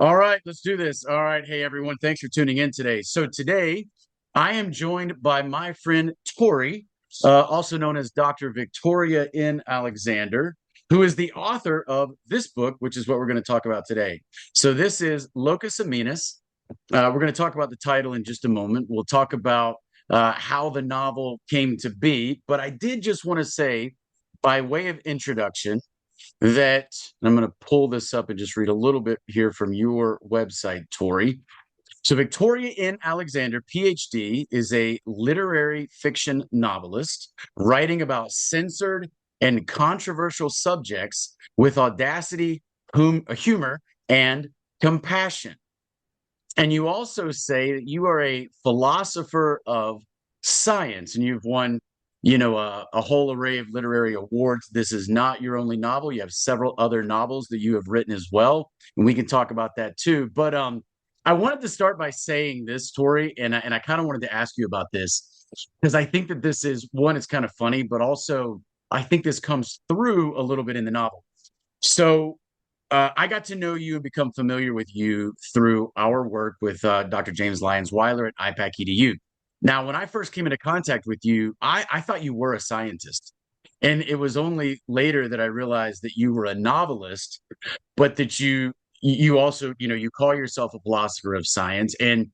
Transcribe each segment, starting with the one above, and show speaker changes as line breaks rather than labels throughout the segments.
All right, let's do this. All right. Hey, everyone. Thanks for tuning in today. So, today I am joined by my friend Tori, also known as Dr. Victoria N. Alexander, who is the author of this book, which is what we're going to talk about today. So, this is Locus Amoenus. We're going to talk about the title in just a moment. We'll talk about how the novel came to be. But I did just want to say, by way of introduction, that and I'm going to pull this up and just read a little bit here from your website, Tori. So, Victoria N. Alexander, PhD, is a literary fiction novelist writing about censored and controversial subjects with audacity, humor, and compassion. And you also say that you are a philosopher of science, and you've won, a whole array of literary awards. This is not your only novel. You have several other novels that you have written as well, and we can talk about that too. But I wanted to start by saying this, Tori, and I kind of wanted to ask you about this because I think that this is one, it's kind of funny, but also I think this comes through a little bit in the novel. So I got to know you and become familiar with you through our work with Dr. James Lyons Weiler at IPAK-EDU. Now, when I first came into contact with you, I thought you were a scientist. And it was only later that I realized that you were a novelist, but that you also, you call yourself a philosopher of science. And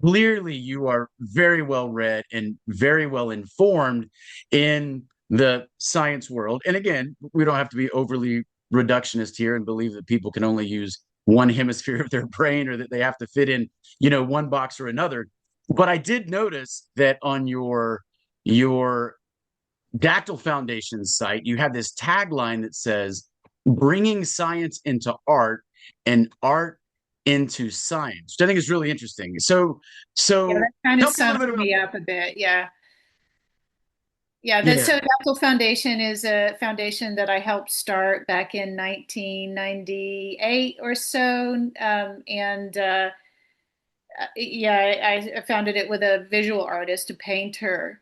clearly you are very well read and very well informed in the science world. And again, we don't have to be overly reductionist here and believe that people can only use one hemisphere of their brain or that they have to fit in, one box or another. But I did notice that on your Dactyl Foundation site, you have this tagline that says bringing science into art and art into science, which I think is really interesting. So
Yeah,
so
that kind of
tell me a little
sums
bit about
me up a bit. Yeah. Yeah, the
yeah.
So Dactyl Foundation is a foundation that I helped start back in 1998 or so. Yeah, I founded it with a visual artist, a painter,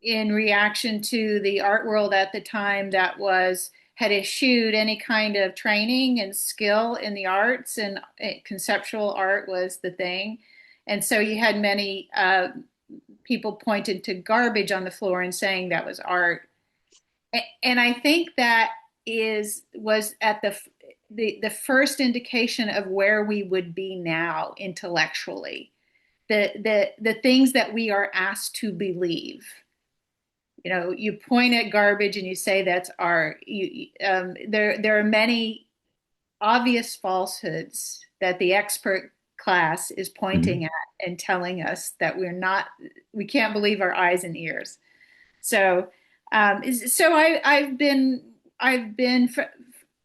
in reaction to the art world at the time that was had eschewed any kind of training and skill in the arts, and conceptual art was the thing. And so you had many people pointed to garbage on the floor and saying that was art. And I think that was at the first indication of where we would be now intellectually. The things that we are asked to believe. You point at garbage and you say that's art. There are many obvious falsehoods that the expert class is
Mhm.
pointing at and telling us that we can't believe our eyes and ears. So, I've been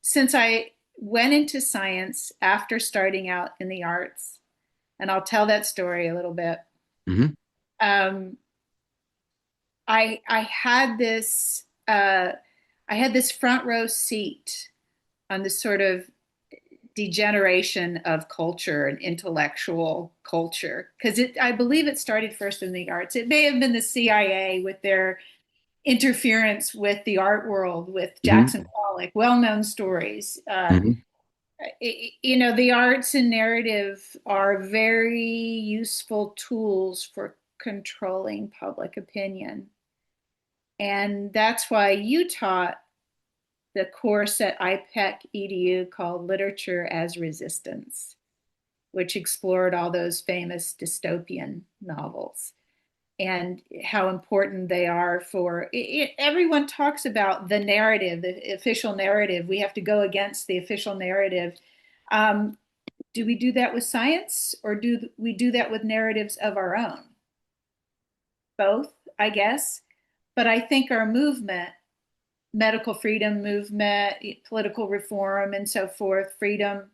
since I went into science after starting out in the arts, and I'll tell that story a little bit.
Mhm.
Um, I had this I had this front row seat on this sort of degeneration of culture and intellectual culture, because I believe it started first in the arts. It may have been the CIA with their interference with the art world with Jackson
Mhm.
Pollock, well-known stories.
Mhm.
The arts and narrative are very useful tools for controlling public opinion. And that's why you taught the course at IPAK-EDU called Literature as Resistance, which explored all those famous dystopian novels and how important they are for everyone talks about the narrative, the official narrative. We have to go against the official narrative. Um, do we do that with science, or do we do that with narratives of our own? Both, I guess. But I think our movement, medical freedom movement, political reform, and so forth, freedom,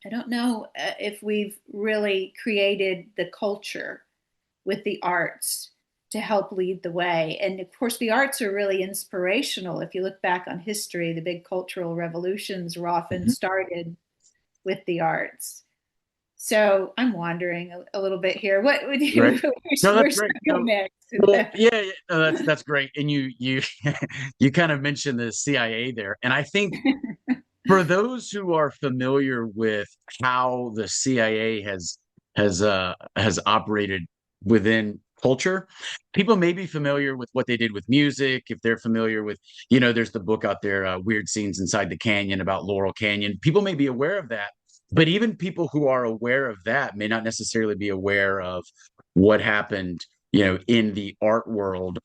I don't know if we've really created the culture with the arts to help lead the way. And of course, the arts are really inspirational. If you look back on history, the big cultural revolutions were often
Mhm.
started with the arts. So I'm wandering a little bit here. What would you,
Right. No,
where
that's
should
great.
I go
No,
next?
well, yeah, no, that's great. And you you kind of mentioned the CIA there, and I think For those who are familiar with how the CIA has operated within culture, people may be familiar with what they did with music. If they're familiar with, there's the book out there, Weird Scenes Inside the Canyon about Laurel Canyon. People may be aware of that, but even people who are aware of that may not necessarily be aware of what happened, in the art world.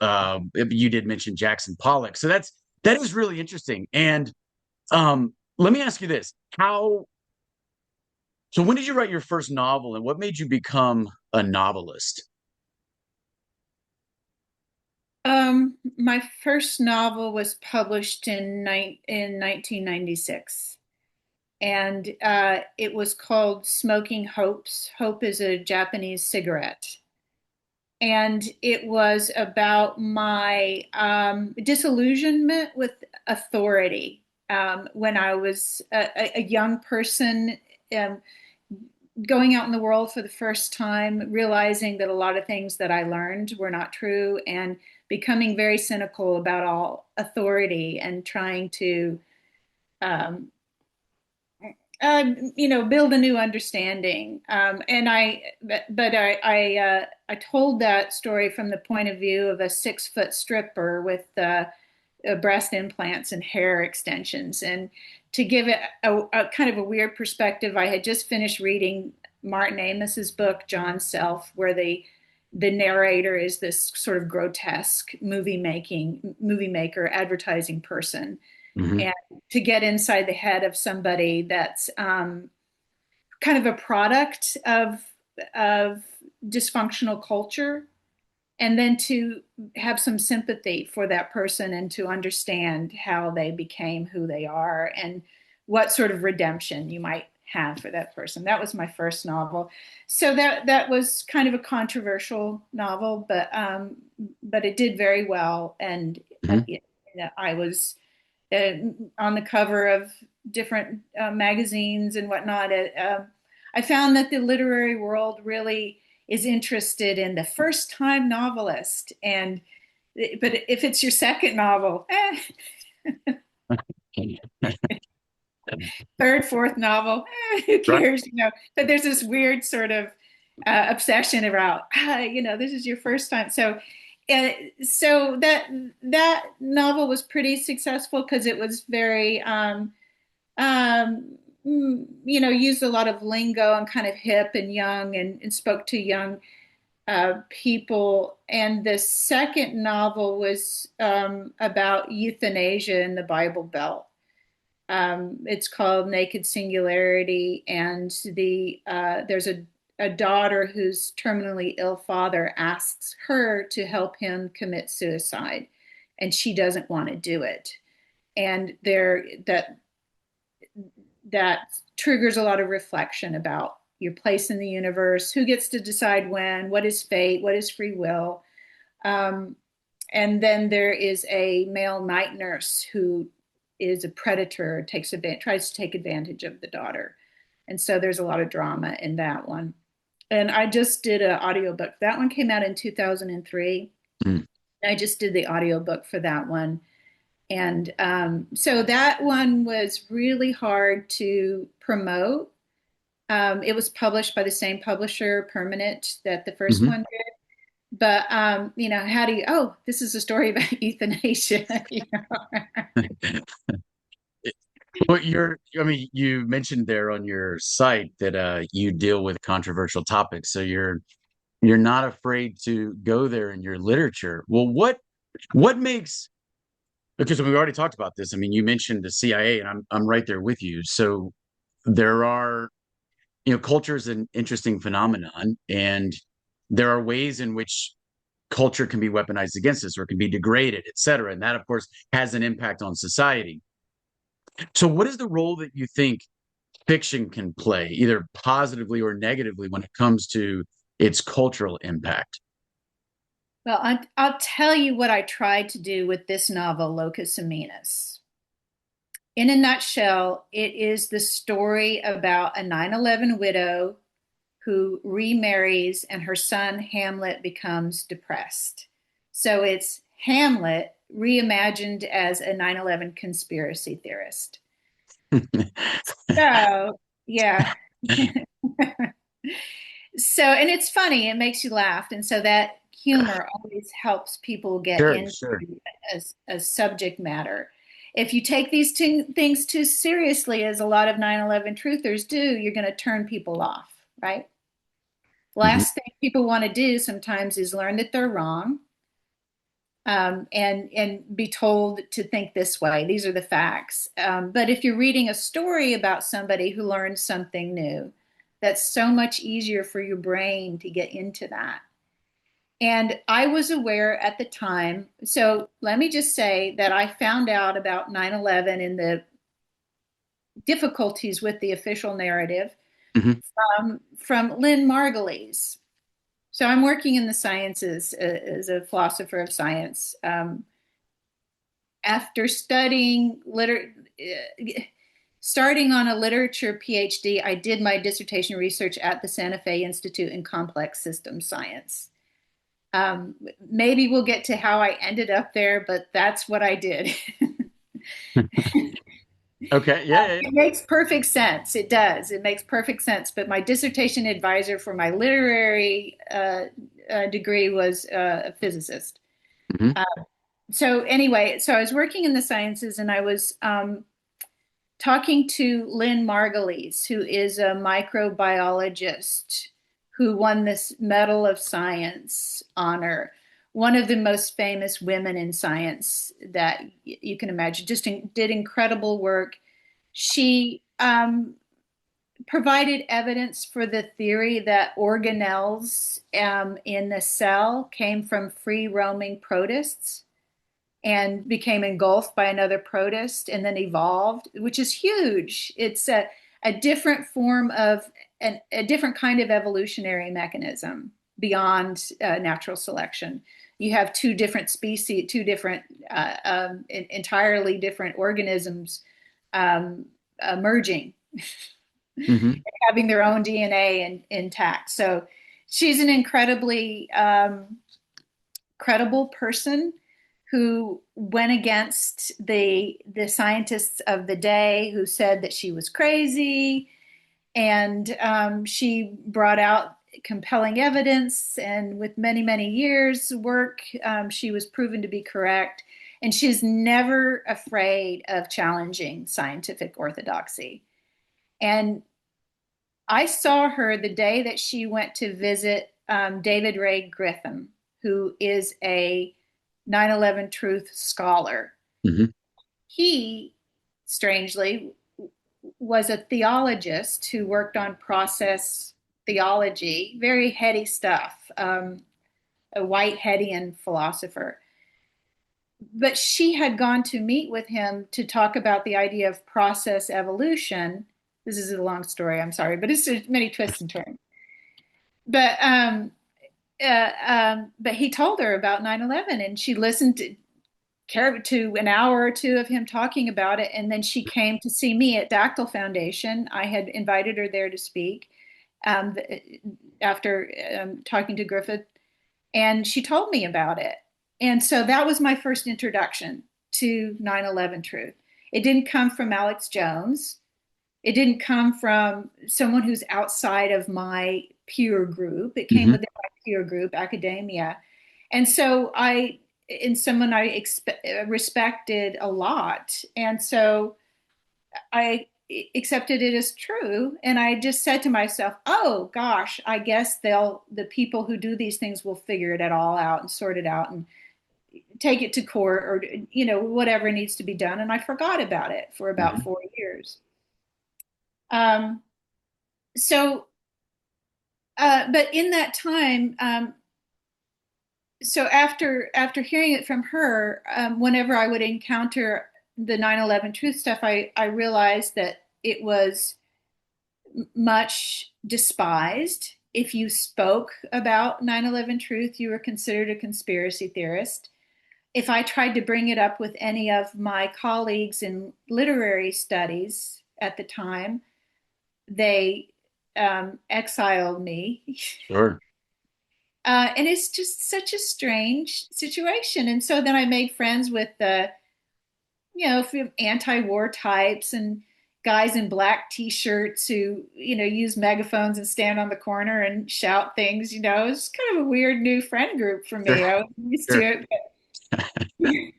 You did mention Jackson Pollock, so that is really interesting. And let me ask you this. So when did you write your first novel and what made you become a novelist?
My first novel was published in 1996, and it was called Smoking Hopes. Hope is a Japanese cigarette. And it was about my disillusionment with authority when I was a young person, um, going out in the world for the first time, realizing that a lot of things that I learned were not true, and becoming very cynical about all authority and trying to um, build a new understanding. I told that story from the point of view of a 6 foot stripper with breast implants and hair extensions. And to give it a kind of a weird perspective, I had just finished reading Martin Amos's book, John's Self, where the narrator is this sort of grotesque movie maker, advertising person,
Mhm.
and to get inside the head of somebody that's kind of a product of dysfunctional culture, and then to have some sympathy for that person and to understand how they became who they are and what sort of redemption you might have for that person. That was my first novel. So that was kind of a controversial novel, but it did very well, and
Mhm.
I was uh, on the cover of different magazines and whatnot. I found that the literary world really is interested in the first time novelist, and but if it's your second novel, third, fourth novel, who
Right.
cares, But there's this weird sort of obsession about, this is your first time. Uh, so that novel was pretty successful because it was very used a lot of lingo and kind of hip and young, and spoke to young people. And the second novel was about euthanasia in the Bible Belt. It's called Naked Singularity, and there's a daughter whose terminally ill father asks her to help him commit suicide, and she doesn't want to do it. And that triggers a lot of reflection about your place in the universe, who gets to decide when, what is fate, what is free will. Um, and then there is a male night nurse who is a predator, tries to take advantage of the daughter. And so there's a lot of drama in that one. And I just did an audiobook. That one came out in 2003.
Mhm.
I just did the audiobook for that one. And so that one was really hard to promote. It was published by the same publisher, Permanent, that the first
Mhm.
one did. But how do you? Oh, this is a story about euthanasia.
Well, I mean, you mentioned there on your site that you deal with controversial topics, so you're not afraid to go there in your literature. Well, what makes because we already talked about this. I mean, you mentioned the CIA, and I'm right there with you. So there are, culture is an interesting phenomenon, and there are ways in which culture can be weaponized against us or can be degraded, et cetera. And that, of course, has an impact on society. So, what is the role that you think fiction can play, either positively or negatively, when it comes to its cultural impact?
Well, I'll tell you what I tried to do with this novel, Locus Amoenus. In a nutshell, it is the story about a 9/11 widow who remarries, and her son Hamlet becomes depressed. So it's Hamlet reimagined as a 9/11 conspiracy theorist. So, yeah. So, and it's funny, it makes you laugh. And so that humor always helps people get
Sure,
into
sure.
a subject matter. If you take these things too seriously, as a lot of 9/11 truthers do, you're going to turn people off, right?
Mhm.
Last thing people want to do sometimes is learn that they're wrong, and be told to think this way. These are the facts. But if you're reading a story about somebody who learned something new, that's so much easier for your brain to get into that. And I was aware at the time. So let me just say that I found out about 9/11 and the difficulties with the official narrative
Mhm.
from Lynn Margulies. So I'm working in the sciences as a philosopher of science. After starting on a literature PhD, I did my dissertation research at the Santa Fe Institute in complex systems science. Maybe we'll get to how I ended up there, but that's what I did.
Okay. Yeah, yeah,
It makes perfect sense. It does. It makes perfect sense. But my dissertation advisor for my literary degree was a physicist.
yeah. Mhm.
Uh, so anyway, so I was working in the sciences, and I was talking to Lynn Margulies, who is a microbiologist who won this Medal of Science honor, one of the most famous women in science that you can imagine, just did incredible work. She provided evidence for the theory that organelles in the cell came from free roaming protists and became engulfed by another protist and then evolved, which is huge. It's a different form of a different kind of evolutionary mechanism beyond natural selection. You have two different species, two different, entirely different organisms merging,
Mhm.
having their own DNA intact. So she's an incredibly credible person who went against the scientists of the day who said that she was crazy, and she brought out compelling evidence. And with many years work, she was proven to be correct. And she's never afraid of challenging scientific orthodoxy. And I saw her the day that she went to visit David Ray Griffin, who is a 9/11 Truth scholar.
Mhm.
He, strangely, was a theologist who worked on process theology, very heady stuff, a Whiteheadian philosopher. But she had gone to meet with him to talk about the idea of process evolution. This is a long story, I'm sorry, but it's many twists and turns. But but he told her about 9/11, and she listened to an hour or two of him talking about it. And then she came to see me at Dactyl Foundation. I had invited her there to speak um, after talking to Griffith, and she told me about it. And so that was my first introduction to 9/11 truth. It didn't come from Alex Jones. It didn't come from someone who's outside of my peer group. It came
Mhm.
within my peer group, academia. And so in someone I respected a lot. And so I accepted it as true. And I just said to myself, oh gosh, I guess the people who do these things will figure it all out and sort it out and take it to court, or, whatever needs to be done. And I forgot about it for about
Mhm.
4 years. Um, so, but in that time, so after hearing it from her, whenever I would encounter the 9/11 truth stuff, I realized that it was much despised. If you spoke about 9/11 truth, you were considered a conspiracy theorist. If I tried to bring it up with any of my colleagues in literary studies at the time, they exiled me.
Sure.
And it's just such a strange situation. And so then I made friends with the, anti-war types, and guys in black t-shirts who, use megaphones and stand on the corner and shout things. It's kind of a weird new friend group for
Sure,
me. I was used to
sure.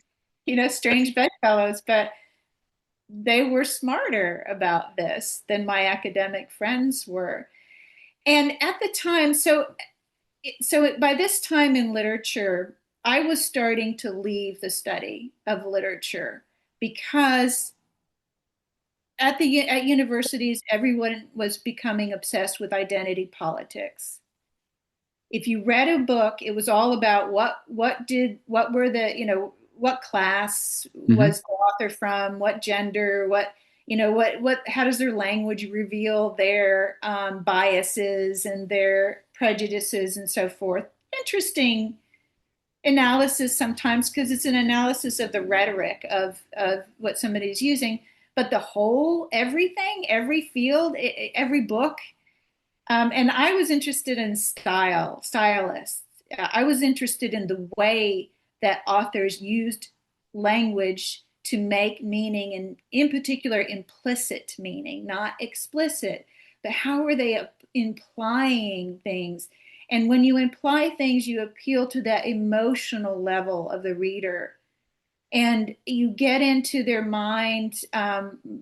it, strange bedfellows, but they were smarter about this than my academic friends were. And at the time, by this time in literature, I was starting to leave the study of literature because at universities, everyone was becoming obsessed with identity politics. If you read a book, it was all about what class
Hmm.
was the author from, what gender, how does their language reveal their biases and their prejudices and so forth. Interesting analysis sometimes because it's an analysis of the rhetoric of what somebody's using, but the whole, everything, every field, every book. And I was interested in stylists. I was interested in the way that authors used language to make meaning, and in particular, implicit meaning, not explicit, but how are they implying things? And when you imply things, you appeal to that emotional level of the reader, and you get into their mind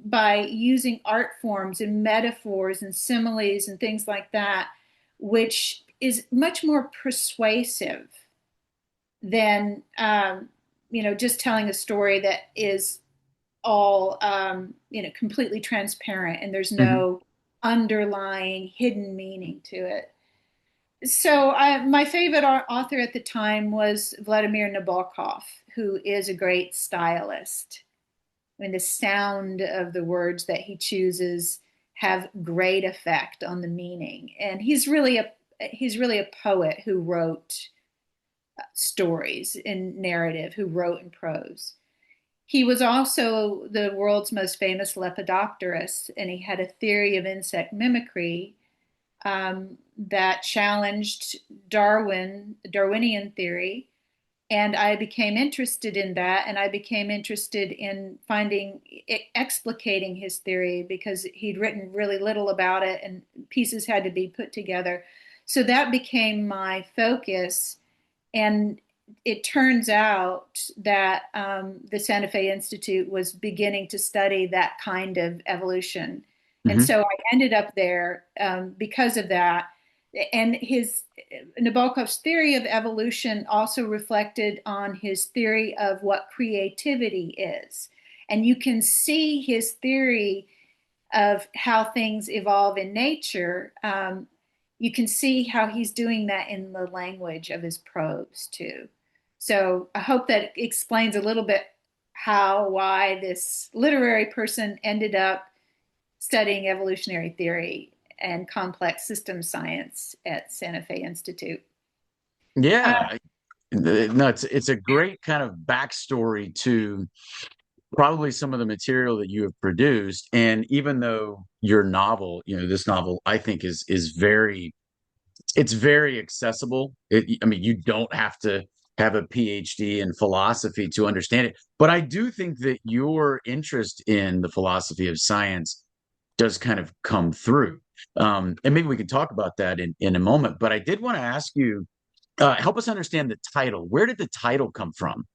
by using art forms and metaphors and similes and things like that, which is much more persuasive than just telling a story that is all completely transparent and there's
Hmm.
no underlying hidden meaning to it. So my favorite author at the time was Vladimir Nabokov, who is a great stylist. I mean, the sound of the words that he chooses have great effect on the meaning. And he's really a poet who wrote stories in narrative, who wrote in prose. He was also the world's most famous lepidopterist, and he had a theory of insect mimicry that challenged Darwinian theory. And I became interested in that, and I became interested in explicating his theory because he'd written really little about it and pieces had to be put together. So that became my focus. And it turns out that the Santa Fe Institute was beginning to study that kind of evolution. And
Hmm.
so I ended up there because of that. And Nabokov's theory of evolution also reflected on his theory of what creativity is. And you can see his theory of how things evolve in nature. You can see how he's doing that in the language of his prose too. So I hope that explains a little bit why this literary person ended up studying evolutionary theory and complex system science at Santa Fe Institute. Uh,
Yeah. No, it's a great kind of backstory to probably some of the material that you have produced. And even though your novel, this novel, I think is very, it's very accessible. I mean, you don't have to have a PhD in philosophy to understand it. But I do think that your interest in the philosophy of science does kind of come through. And maybe we can talk about that in a moment. But I did want to ask you, help us understand the title. Where did the title come from?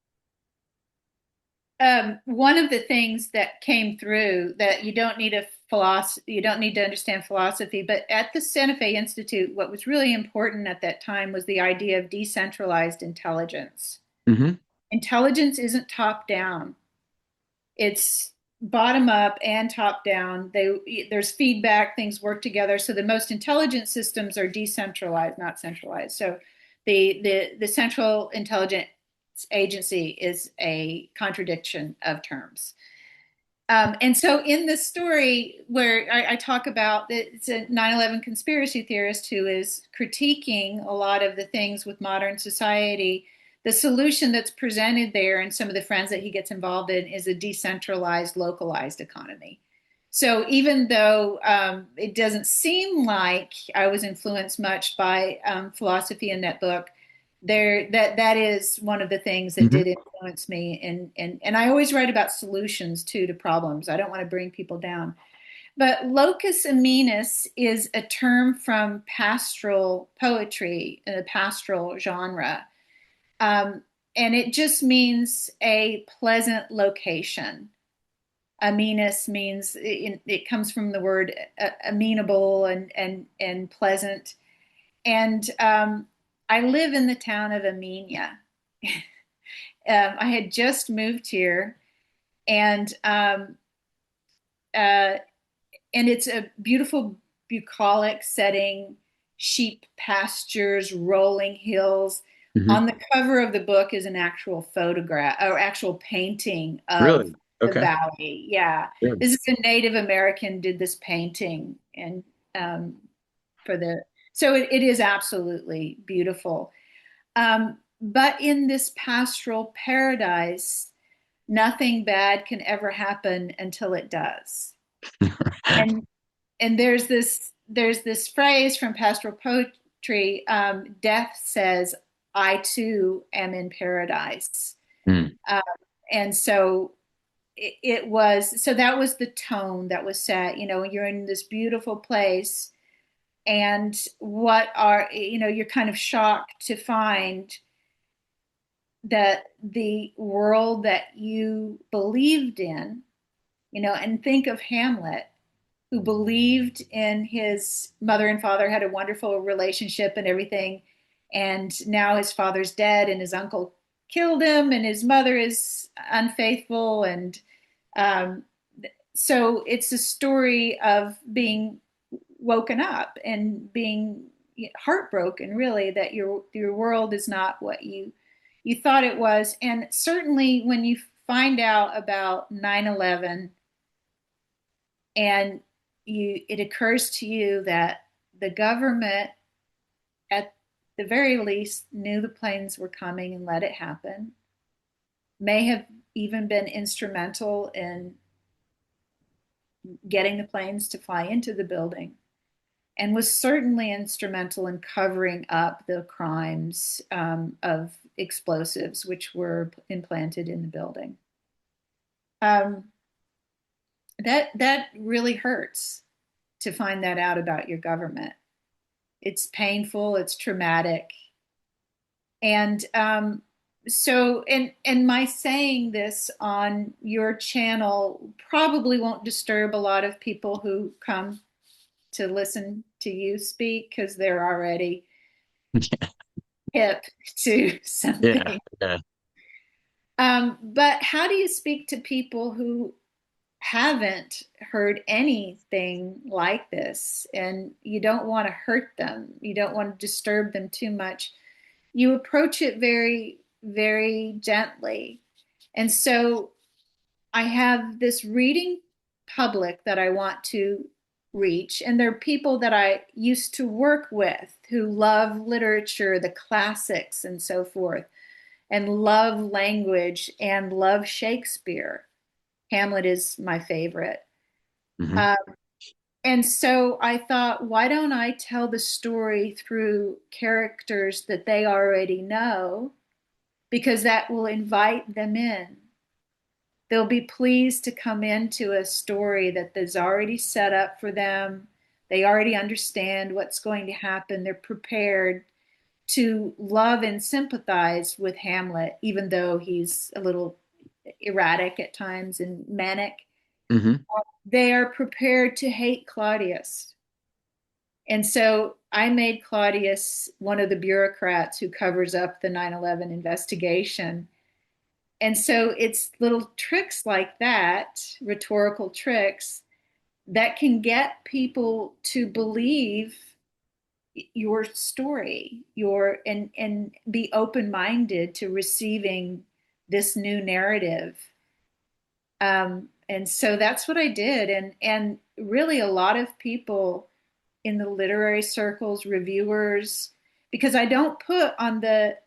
one of the things that came through that you don't need to understand philosophy, but at the Santa Fe Institute, what was really important at that time was the idea of decentralized intelligence.
Hmm.
Intelligence isn't top down. It's bottom up and top down. There's feedback, things work together. So the most intelligent systems are decentralized, not centralized. So the central intelligence agency is a contradiction of terms. And so in this story where I talk about it's a 9/11 conspiracy theorist who is critiquing a lot of the things with modern society, the solution that's presented there and some of the friends that he gets involved in is a decentralized, localized economy. So even though it doesn't seem like I was influenced much by philosophy in that book, that is one of the things that
Hmm.
did influence me. And I always write about solutions too to problems. I don't want to bring people down. But locus amoenus is a term from pastoral poetry, the pastoral genre. Um, and it just means a pleasant location. Amenus means it comes from the word amenable and pleasant. And I live in the town of Amenia. I had just moved here, and uh, and it's a beautiful bucolic setting, sheep pastures, rolling hills.
Hmm.
On the cover of the book is an actual photograph or actual painting of
Really?
the
Okay.
valley. Yeah,
Good.
this is a Native American did this painting, and um, for the so it is absolutely beautiful. But in this pastoral paradise, nothing bad can ever happen until it does. And there's this phrase from pastoral poetry, death says, I too am in paradise.
Mm.
Um, and so it was, so that was the tone that was set. You're in this beautiful place, and you're kind of shocked to find that the world that you believed in, and think of Hamlet, who believed in his mother and father, had a wonderful relationship and everything. And now his father's dead and his uncle killed him and his mother is unfaithful. And um, so it's a story of being woken up and being heartbroken, really, that your world is not what you thought it was. And certainly when you find out about 9/11, and it occurs to you that the government at the very least knew the planes were coming and let it happen, may have even been instrumental in getting the planes to fly into the building, and was certainly instrumental in covering up the crimes of explosives which were implanted in the building. Um, that really hurts to find that out about your government. It's painful, it's traumatic. And and my saying this on your channel probably won't disturb a lot of people who come to listen to you speak, because they're already hip to
Yeah.
something.
Yeah.
But how do you speak to people who haven't heard anything like this, and you don't want to hurt them, you don't want to disturb them too much? You approach it very, very gently. And so I have this reading public that I want to reach. And they're people that I used to work with who love literature, the classics, and so forth, and love language and love Shakespeare. Hamlet is my favorite.
Hmm.
Uh, and so I thought, why don't I tell the story through characters that they already know? Because that will invite them in. They'll be pleased to come into a story that is already set up for them. They already understand what's going to happen. They're prepared to love and sympathize with Hamlet, even though he's a little erratic at times and manic.
Hmm.
They are prepared to hate Claudius. And so I made Claudius one of the bureaucrats who covers up the 9/11 investigation. And so it's little tricks like that, rhetorical tricks, that can get people to believe your story, and be open-minded to receiving this new narrative. And so that's what I did. And really a lot of people in the literary circles, reviewers, because I don't put on the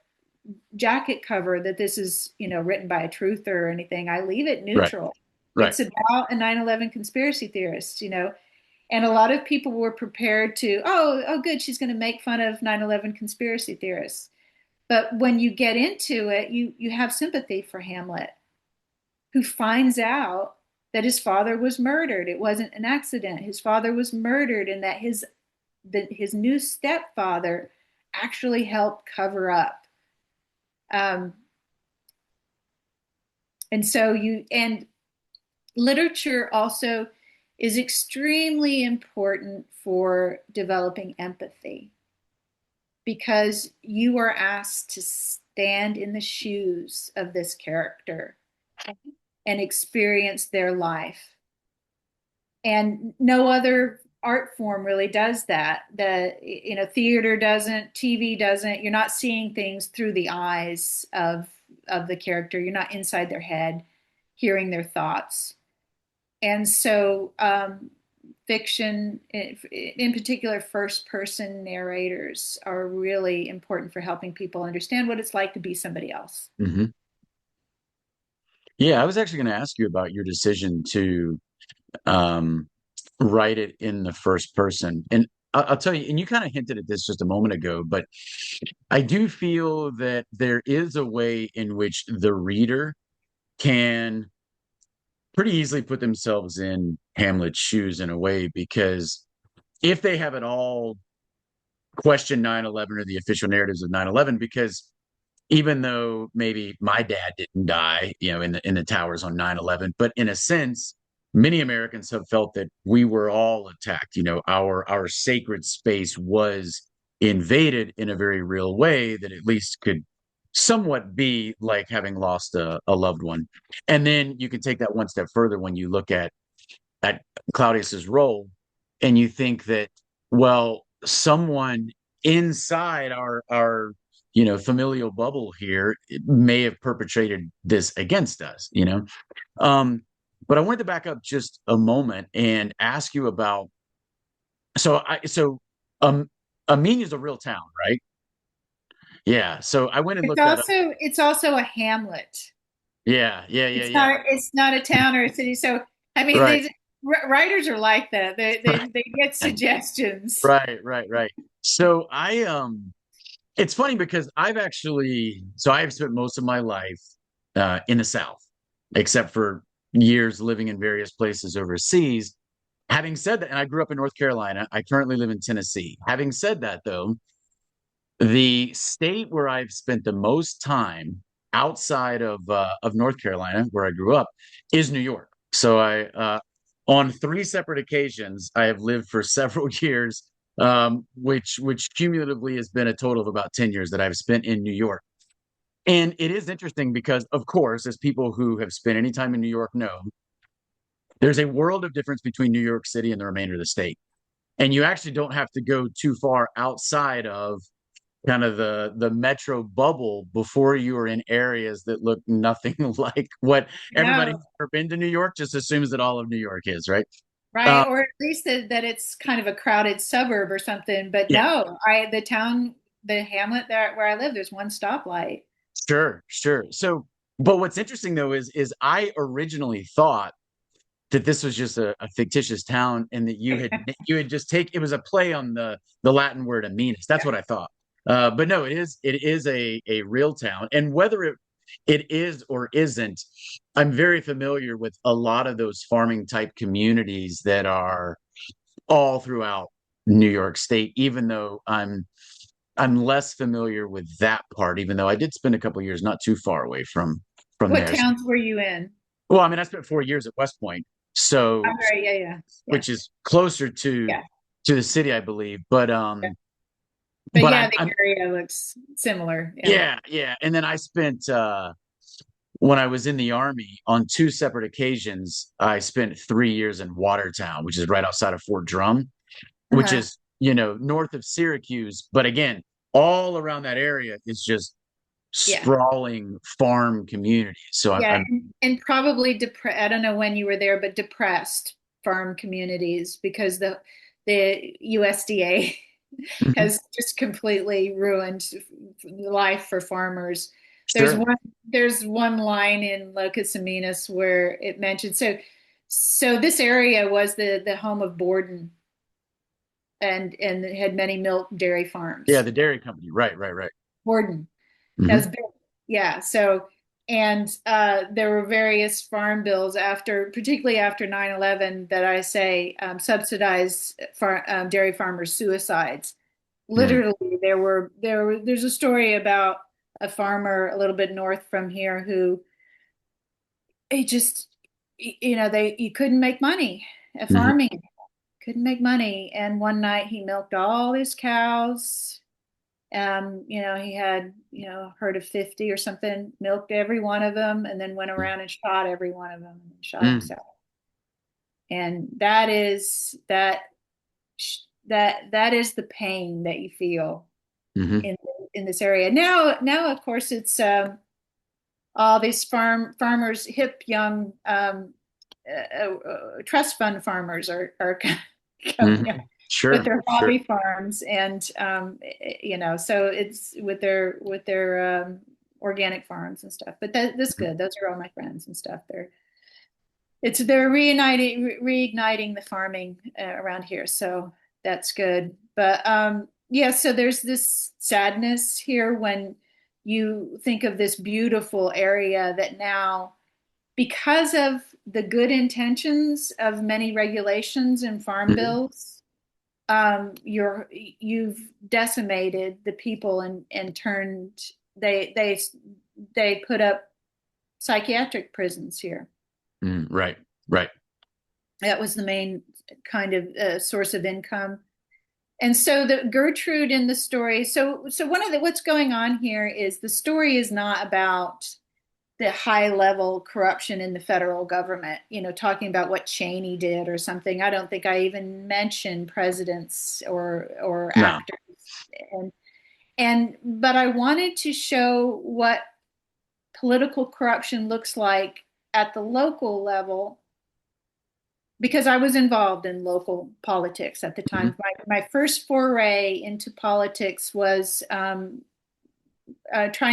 jacket cover that this is, written by a truther or anything. I leave it
Right.
neutral.
Right.
It's about a 9/11 conspiracy theorist, and a lot of people were prepared to, oh, good, she's going to make fun of 9/11 conspiracy theorists. But when you get into it, you have sympathy for Hamlet, who finds out that his father was murdered. It wasn't an accident. His father was murdered, and that his new stepfather actually helped cover up. Um, and so and literature also is extremely important for developing empathy, because you are asked to stand in the shoes of this character and experience their life. And no other art form really does that. Theater doesn't, TV doesn't. You're not seeing things through the eyes of the character. You're not inside their head, hearing their thoughts. And so fiction, in particular first person narrators, are really important for helping people understand what it's like to be somebody else.
Hmm. Yeah, I was actually going to ask you about your decision to um, write it in the first person. And I'll tell you, and you kind of hinted at this just a moment ago, but I do feel that there is a way in which the reader can pretty easily put themselves in Hamlet's shoes in a way, because if they have at all questioned 9/11 or the official narratives of 9/11, because even though maybe my dad didn't die, in the towers on 9/11, but in a sense, many Americans have felt that we were all attacked. Our sacred space was invaded in a very real way that at least could somewhat be like having lost a loved one. And then you can take that one step further when you look at Claudius's role, and you think that, well, someone inside our familial bubble here may have perpetrated this against us. um but I wanted to back up just a moment and ask you about, so Armenia is a real town, right? Yeah, so I went and looked that up.
It's also a hamlet.
Yeah, yeah, yeah,
It's
yeah.
not a town or a city. So I mean,
Right.
writers are like that. They get suggestions.
Right. So it's funny because I've spent most of my life in the South, except for years living in various places overseas. Having said that, and I grew up in North Carolina, I currently live in Tennessee. Having said that, though, the state where I've spent the most time outside of North Carolina, where I grew up, is New York. So on three separate occasions, I have lived for several years, which cumulatively has been a total of about 10 years that I've spent in New York. And it is interesting because, of course, as people who have spent any time in New York know, there's a world of difference between New York City and the remainder of the state. And you actually don't have to go too far outside of kind of the metro bubble before you are in areas that look nothing like what everybody
No,
who's ever been to New York just assumes that all of New York is, right?
right?
Uh,
Or at least that it's kind of a crowded suburb or something. But
yeah,
no, the hamlet there where I live, there's one stoplight.
sure. So, but what's interesting though is I originally thought that this was just a fictitious town and that you had just take it was a play on the Latin word Amoenus. That's what I thought. But no, it is a real town, and whether it is or isn't, I'm very familiar with a lot of those farming type communities that are all throughout New York State. Even though I'm less familiar with that part, even though I did spend a couple of years not too far away from
What
there.
towns were you in?
Well, I mean, I spent 4 years at West Point,
All
so
right, yeah,
which is closer to
yeah.
the city, I believe. But
But
but
yeah,
I'm
the
I'm
area looks similar. Yeah.
yeah. And then I spent when I was in the army on two separate occasions, I spent 3 years in Watertown, which is right outside of Fort Drum, which
Uh-huh.
is north of Syracuse. But again, all around that area is just
Yeah.
sprawling farm communities. So
Yeah,
I'm
and probably I don't know when you were there, but depressed farm communities, because the USDA
Mhm.
has just completely ruined life for farmers. There's
Sure.
one there's one line in Locus Amoenus where it mentioned, so this area was the home of Borden, and it had many milk dairy
Yeah,
farms.
the dairy company. Right.
Borden. That was
Hmm.
big. Yeah. So And there were various farm bills particularly after 9/11, that I say subsidized dairy farmers' suicides.
Mm,
Literally, there's a story about a farmer a little bit north from here who he just, they you couldn't make money at
mhm,
farming, couldn't make money, and one night he milked all his cows. He had, a herd of 50 or something, milked every one of them, and then went around and shot every one of them and shot
mm,
himself. And that is the pain that you feel
mhm,
in this area. Now, of course, it's all these farmers, hip young trust fund farmers are coming up
mhm.
with
Sure,
their
sure.
hobby farms, and so it's with their organic farms and stuff. But that's
Mhm.
good. Those are all my friends and stuff. They're reigniting the farming around here, so that's good. But yeah, so there's this sadness here when you think of this beautiful area that now, because of the good intentions of many regulations and farm
Mhm.
bills, you've decimated the people, and turned they put up psychiatric prisons here.
Right, right.
That was the main kind of source of income. And so the Gertrude in the story, so one of the what's going on here is the story is not about the high level corruption in the federal government, talking about what Cheney did or something. I don't think I even mentioned presidents or
No.
actors. But I wanted to show what political corruption looks like at the local level, because I was involved in local politics at the
Mhm.
time. My first foray into politics was trying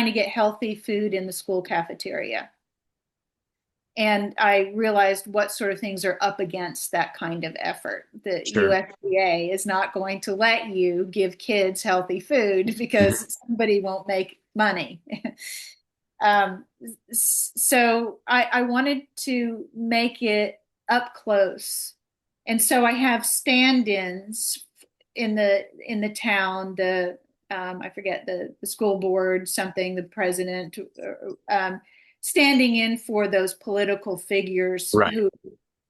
to get healthy food in the school cafeteria. And I realized what sort of things are up against that kind of effort. The
Sure.
USDA is not going to let you give kids healthy food
Mhm.
because somebody won't make money. um, so I wanted to make it up close, and so I have stand-ins in the town. I forget the school board something, the president, standing in for those political figures
Right.
who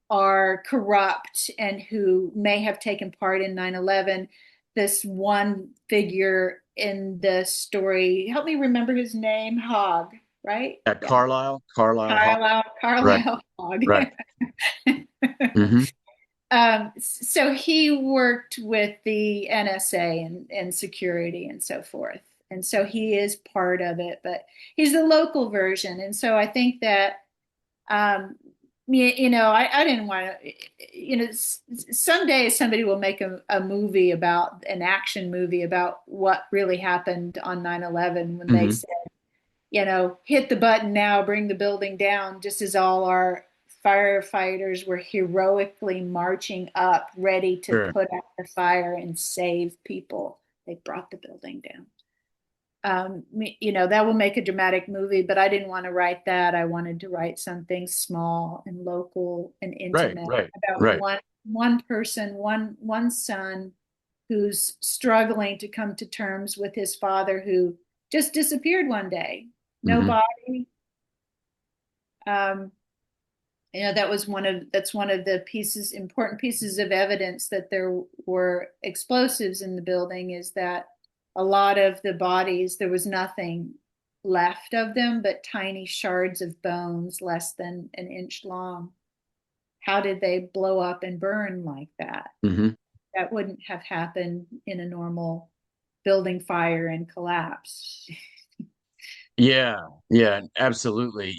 are corrupt and who may have taken part in 9/11. This one figure in the story, help me remember his name, Hogg, right?
At
Yeah.
Carlisle Hall.
Carlisle,
Right,
Carlisle Hogg.
right. Hmm.
So he worked with the NSA and security and so forth. And so he is part of it, but he's the local version. And so I think that, um, I didn't want to, someday somebody will make a movie an action movie about what really happened on 9/11 when they
Hmm.
said, hit the button now, bring the building down, just as all our firefighters were heroically marching up, ready to
Sure.
put out the fire and save people. They brought the building down. That will make a dramatic movie, but I didn't want to write that. I wanted to write something small and local and
Right,
intimate
right,
about
right.
one person, one son who's struggling to come to terms with his father who just disappeared one day. No
Hmm.
body. Um, that's one of the important pieces of evidence that there were explosives in the building, is that a lot of the bodies, there was nothing left of them but tiny shards of bones less than an inch long. How did they blow up and burn like that?
Hmm.
That wouldn't have happened in a normal building fire and collapse.
Yeah, yeah, absolutely.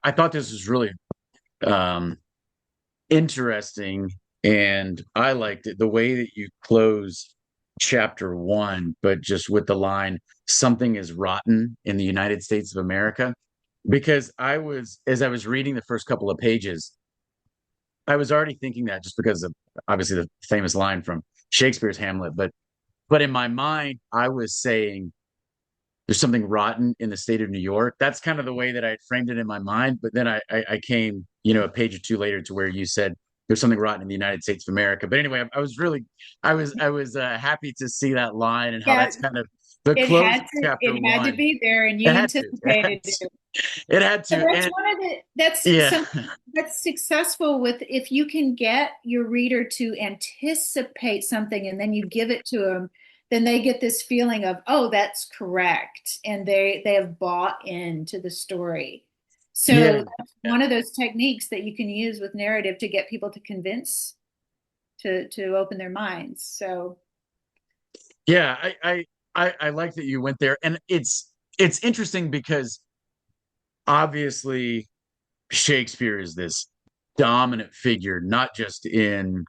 I thought this was really um interesting, and I liked it the way that you close chapter one, but just with the line, something is rotten in the United States of America. Because as I was reading the first couple of pages, I was already thinking that, just because of obviously the famous line from Shakespeare's Hamlet, but in my mind, I was saying there's something rotten in the state of New York. That's kind of the way that I framed it in my mind. But then I came, a page or two later to where you said there's something rotten in the United States of America. But anyway, I was really, I was happy to see that line and how
Yeah,
that's kind of the close of chapter
it had to
one.
be there, and
It
you
had to, it had
anticipated
to,
it.
it had
But
to.
that's
And
one of the that's
yeah,
something that's successful with, if you can get your reader to anticipate something and then you give it to them, then they get this feeling of, oh, that's correct, and they have bought into the story.
yeah,
So that's one of those techniques that you can use with narrative to get people to convince, to open their minds. So
yeah. I like that you went there, and it's interesting because obviously Shakespeare is this dominant figure, not just in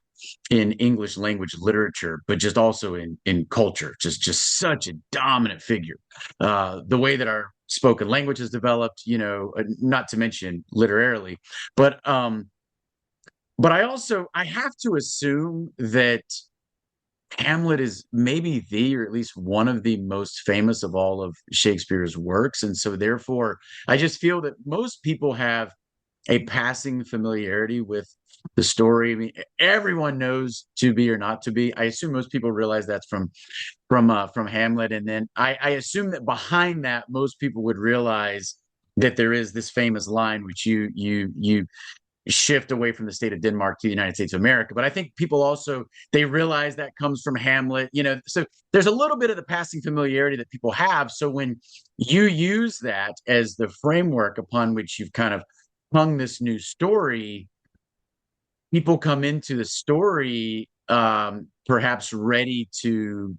English language literature, but just also in culture. Just such a dominant figure. The way that our spoken language has developed, not to mention literarily, but I have to assume that Hamlet is maybe the, or at least one of the most famous of all of Shakespeare's works. And so therefore, I just feel that most people have a passing familiarity with the story. I mean, everyone knows to be or not to be. I assume most people realize that's from Hamlet, and then I assume that behind that, most people would realize that there is this famous line which you shift away from the state of Denmark to the United States of America. But I think people also they realize that comes from Hamlet, So there's a little bit of the passing familiarity that people have. So when you use that as the framework upon which you've kind of hung this new story, people come into the story perhaps ready to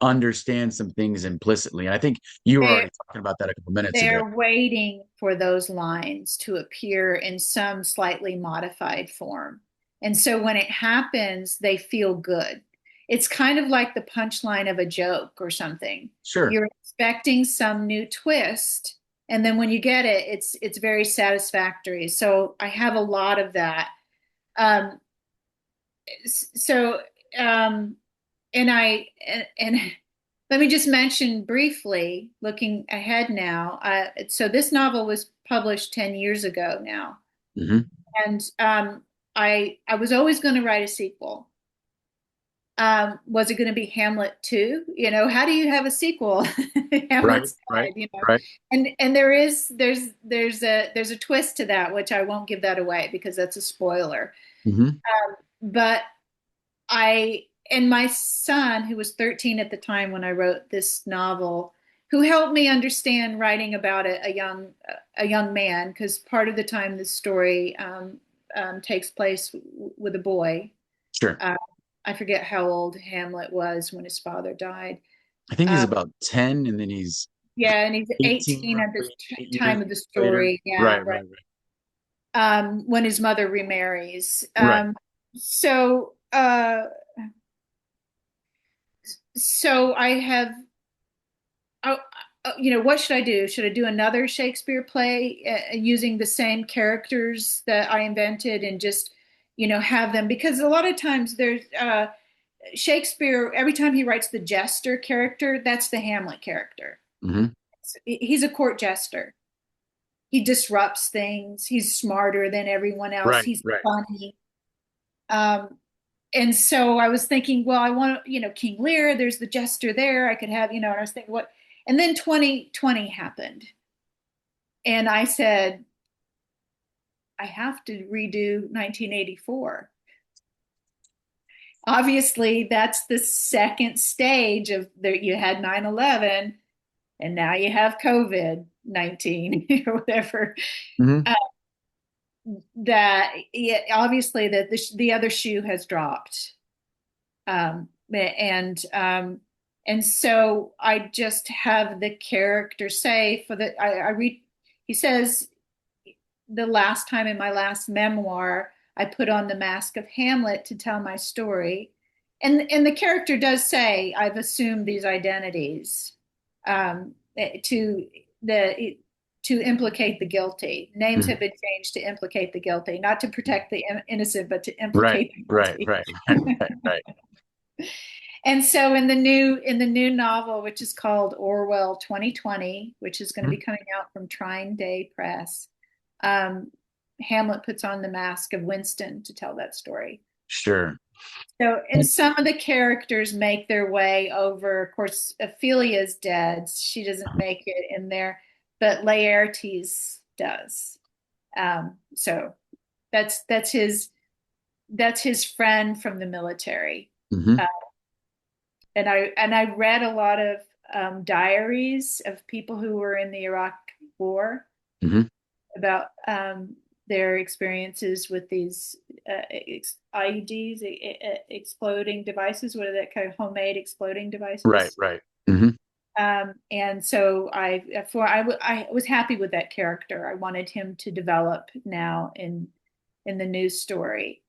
understand some things implicitly. And I think you were
they
already talking about that a couple minutes ago.
they're waiting for those lines to appear in some slightly modified form. And so when it happens, they feel good. It's kind of like the punchline of a joke or something.
Sure.
You're expecting some new twist, and then when you get it, it's very satisfactory. So I have a lot of that. Um, so and and let me just mention briefly, looking ahead now. So this novel was published 10 years ago now,
Hmm.
and I was always going to write a sequel. Was it going to be Hamlet 2? How do you have a sequel?
Right,
Hamlet's
right,
died,
right.
and there's a twist to that, which I won't give that away because that's a spoiler.
Hmm.
But I and my son, who was 13 at the time when I wrote this novel, who helped me understand writing about a young man, because part of the time this story takes place with a boy.
Sure.
Uh, I forget how old Hamlet was when his father died.
I think he's
Uh,
about 10 and then he's
yeah, and he's
18
18 at
roughly,
this
8 years
time of the
later.
story. Yeah,
Right,
right.
right, right.
When his mother remarries.
Right.
So I have, oh, what should I do? Should I do another Shakespeare play using the same characters that I invented and just, have them? Because a lot of times there's Shakespeare, every time he writes the jester character, that's the Hamlet character.
Hmm.
He's a court jester. He disrupts things. He's smarter than everyone else.
Right,
He's
right.
funny. Um, and so I was thinking, well, I want, King Lear, there's the jester there. I could have, and I was thinking, what? And then 2020 happened. And I said, I have to redo 1984. Obviously, that's the second stage of there. You had 9/11, and now you have COVID-19 or whatever.
Hmm.
Uh, that yeah, obviously that the other shoe has dropped. Um, and so I just have the character say I read, he says, the last time in my last memoir, I put on the mask of Hamlet to tell my story. And the character does say, I've assumed these identities um, to the to implicate the guilty. Names
Hmm.
have been changed to implicate the guilty, not to protect the innocent, but to
Right,
implicate the
right,
guilty.
right, right, right, right.
And so in the new novel, which is called Orwell 2020, which is going to be
Mhm.
coming out from Trine Day Press, um, Hamlet puts on the mask of Winston to tell that story.
Sure.
So, and some of the characters make their way over. Of course, Ophelia's dead; she doesn't make it in there, but Laertes does. So that's his friend from the military.
Hmm.
Uh, and I read a lot of diaries of people who were in the Iraq War
Hmm.
about their experiences with these IEDs, exploding devices. What are that kind of homemade exploding
Right,
devices?
right. Hmm.
And so I was happy with that character. I wanted him to develop now in the news story.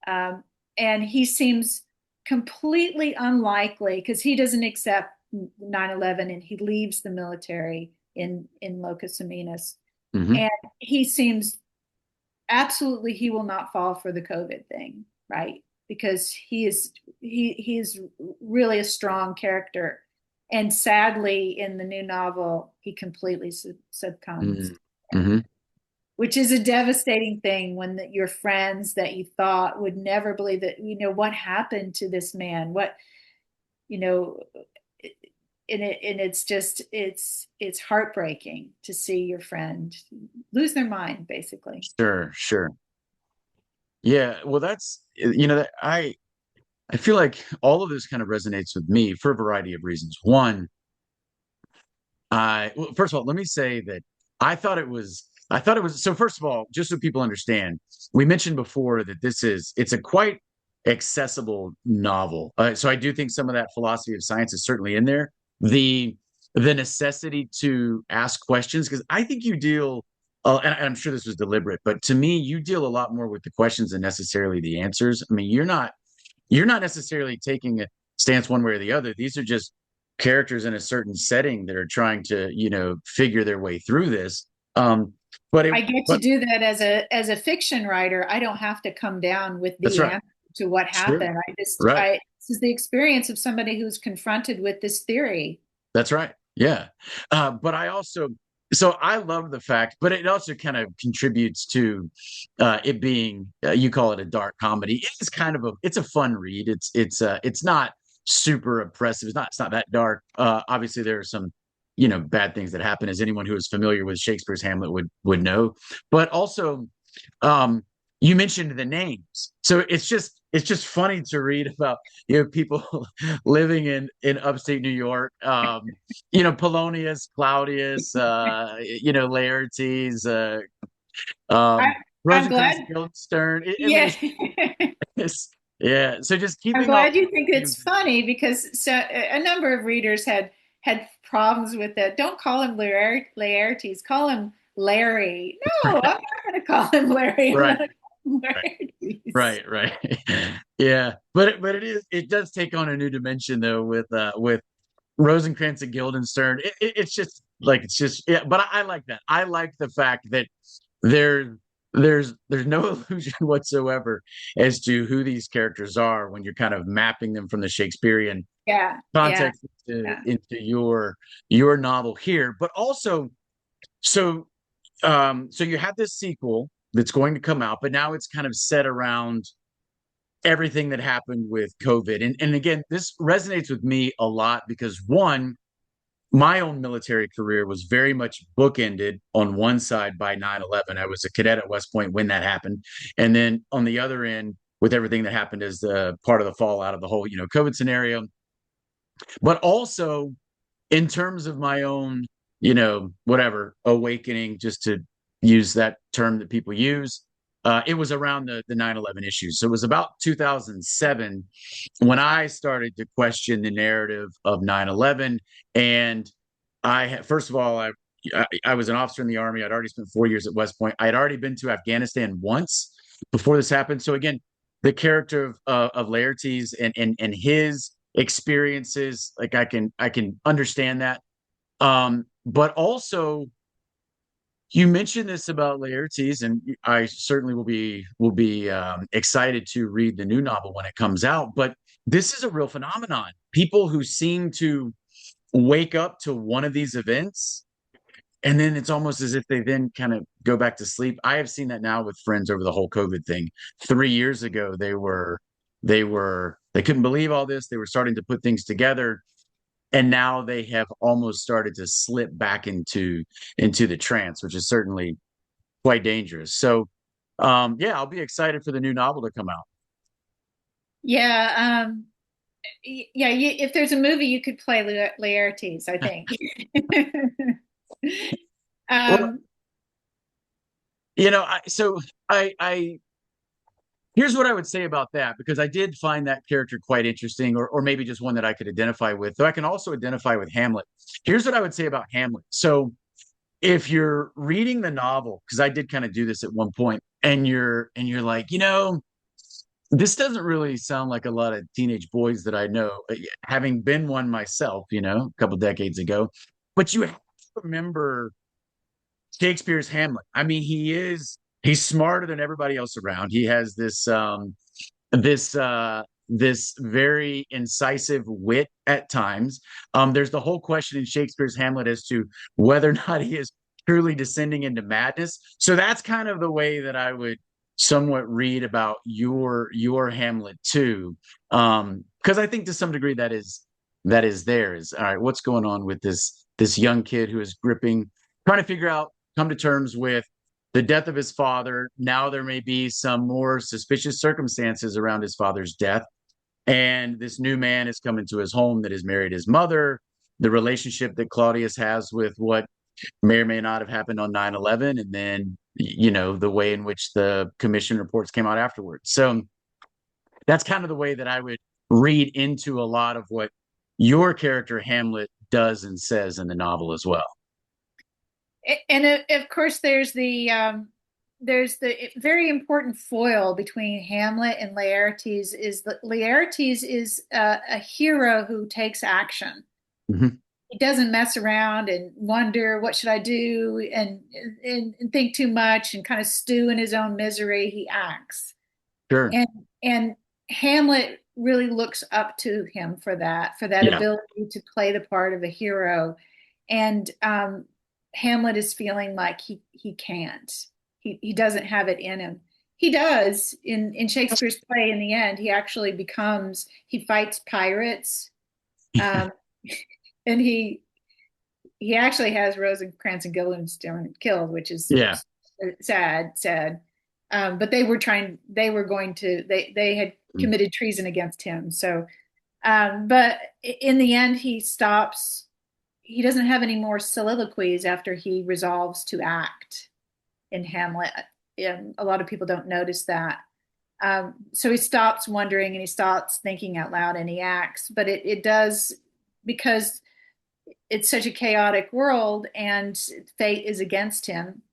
Um, and he seems completely unlikely because he doesn't accept 9/11 and he leaves the military in Locus Amoenus.
Hmm.
And he seems absolutely he will not fall for the COVID thing, right? Because he is really a strong character. And sadly, in the new novel, he completely succumbs,
Hmm. Hmm.
which is a devastating thing when your friends that you thought would never believe that, what happened to this man, you know and it's just it's heartbreaking to see your friend lose their mind, basically.
Sure, sure. Yeah, well, that I feel like all of this kind of resonates with me for a variety of reasons. One, well, first of all, let me say that I thought it was so first of all, just so people understand, we mentioned before that it's a quite accessible novel. So I do think some of that philosophy of science is certainly in there. The the necessity to ask questions, because I think you deal and I'm sure this was deliberate, but to me, you deal a lot more with the questions than necessarily the answers. I mean, you're not necessarily taking a stance one way or the other. These are just characters in a certain setting that are trying to, figure their way through this. Um, but
I get to
but
do that as a fiction writer. I don't have to come down with
that's
the
right.
answer to what
Sure.
happened. I just
Right.
I this is the experience of somebody who's confronted with this theory.
That's right. Yeah. But so I love the fact, but it also kind of contributes to it being, you call it a dark comedy. It's a fun read. It's not super oppressive. It's not that dark. Obviously, there are some, bad things that happen, as anyone who is familiar with Shakespeare's Hamlet would know. But also, um, you mentioned the names, so it's just funny to read about people living in upstate New York. Polonius, Claudius, Laertes,
I
um,
I'm
Rosencrantz,
glad.
Guildenstern. I mean,
Yeah.
yeah. So just
I'm
keeping all
glad you think
names.
it's funny because a number of readers had problems with that. Don't call him Laertes, call him Larry. No, I'm not going to call him Larry. I'm going
Right,
to call him
right,
Laertes.
right. Yeah, but it does take on a new dimension though with Rosencrantz and Guildenstern. It's just yeah. But I like that. I like the fact that there there's no illusion whatsoever as to who these characters are when you're kind of mapping them from the Shakespearean
Yeah, yeah,
context into,
yeah.
into your novel here. But also, so so you have this sequel that's going to come out, but now it's kind of set around everything that happened with COVID. And again, this resonates with me a lot because one, my own military career was very much bookended on one side by 9/11. I was a cadet at West Point when that happened. And then on the other end, with everything that happened as the part of the fallout of the whole, COVID scenario. But also in terms of my own, whatever, awakening, just to use that term that people use, it was around the 9/11 issues. So it was about 2007 when I started to question the narrative of 9/11. And first of all, I was an officer in the Army. I'd already spent 4 years at West Point. I had already been to Afghanistan once before this happened. So again, the character of Laertes and his experiences, like I can understand that. But also You mentioned this about Laertes, and I certainly will be excited to read the new novel when it comes out. But this is a real phenomenon. People who seem to wake up to one of these events, and then it's almost as if they then kind of go back to sleep. I have seen that now with friends over the whole COVID thing. 3 years ago, they couldn't believe all this. They were starting to put things together, and now they have almost started to slip back into the trance, which is certainly quite dangerous. So, yeah, I'll be excited for the new novel to come out.
Yeah, yeah. If there's a movie, you could play Laertes, I think.
Well,
um,
I here's what I would say about that, because I did find that character quite interesting, or maybe just one that I could identify with. Though I can also identify with Hamlet. Here's what I would say about Hamlet. So if you're reading the novel, because I did kind of do this at one point, and you're like, this doesn't really sound like a lot of teenage boys that I know, having been one myself, a couple decades ago. But you have to remember Shakespeare's Hamlet. I mean, he's smarter than everybody else around. He has this very incisive wit at times. There's the whole question in Shakespeare's Hamlet as to whether or not he is truly descending into madness. So that's kind of the way that I would somewhat read about your Hamlet too. Because I think to some degree that is theirs. All right, what's going on with this young kid who is trying to figure out, come to terms with the death of his father. Now there may be some more suspicious circumstances around his father's death. And this new man is coming to his home that has married his mother. The relationship that Claudius has with what may or may not have happened on 9/11, and then, the way in which the commission reports came out afterwards. So that's kind of the way that I would read into a lot of what your character Hamlet does and says in the novel as well.
and of course, there's the very important foil between Hamlet and Laertes is that Laertes is a hero who takes action.
Mm-hmm.
He doesn't mess around and wonder what should I do and think too much and kind of stew in his own misery. He acts.
Sure.
And Hamlet really looks up to him for that
Yeah.
ability to play the part of a hero. And Hamlet is feeling like he can't. He doesn't have it in him. He does in Shakespeare's play. In the end, he fights pirates, um, and he actually has Rosencrantz and Guildenstern killed, which is
Yeah.
sad. But they had committed treason against him. So, but in the end, he stops. He doesn't have any more soliloquies after he resolves to act in Hamlet. And a lot of people don't notice that. So he stops wondering and he stops thinking out loud and he acts. But it does, because it's such a chaotic world and fate is against him,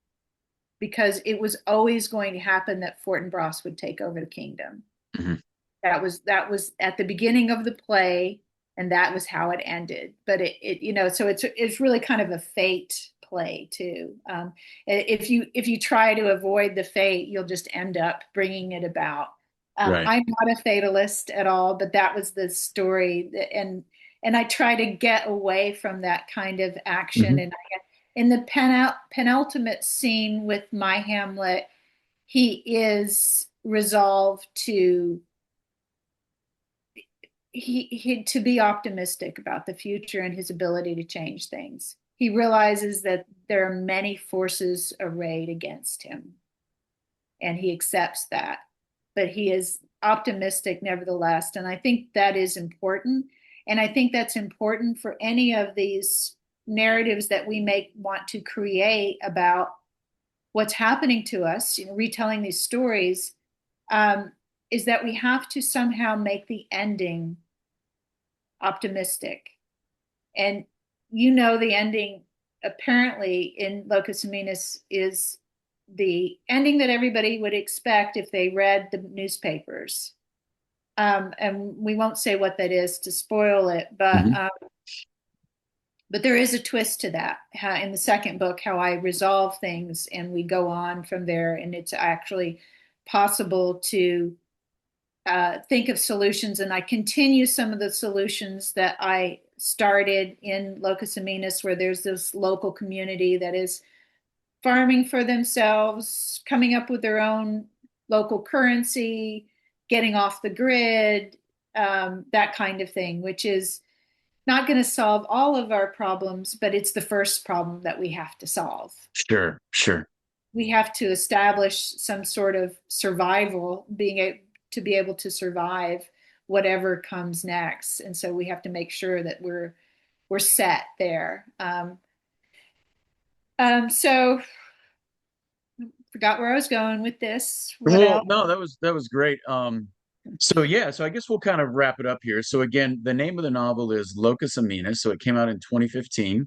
because it was always going to happen that Fortinbras would take over the kingdom.
Mm-hmm.
That was at the beginning of the play, and that was how it ended. But so it's really kind of a fate play too. If you try to avoid the fate, you'll just end up bringing it about.
Right.
I'm not a fatalist at all, but that was the story, and I try to get away from that kind of action.
Mm-hmm.
And in the penultimate scene with my Hamlet, he is resolved to be optimistic about the future and his ability to change things. He realizes that there are many forces arrayed against him, and he accepts that. But he is optimistic nevertheless, and I think that is important. And I think that's important for any of these narratives that we may want to create about what's happening to us, retelling these stories, is that we have to somehow make the ending optimistic. And the ending apparently in Locus Amoenus is the ending that everybody would expect if they read the newspapers. And we won't say what that is to spoil it, but
Mm-hmm.
But there is a twist to that in the second book, how I resolve things and we go on from there. And it's actually possible to think of solutions. And I continue some of the solutions that I started in Locus Amoenus, where there's this local community that is farming for themselves, coming up with their own local currency, getting off the grid, that kind of thing, which is not going to solve all of our problems, but it's the first problem that we have to solve.
Sure, sure.
We have to establish some sort of survival, to be able to survive whatever comes next. And so we have to make sure that we're set there. So forgot where I was going with this. What
Well,
else?
no, that was great. So yeah, so I guess we'll kind of wrap it up here. So again, the name of the novel is Locus Amoenus. So it came out in 2015.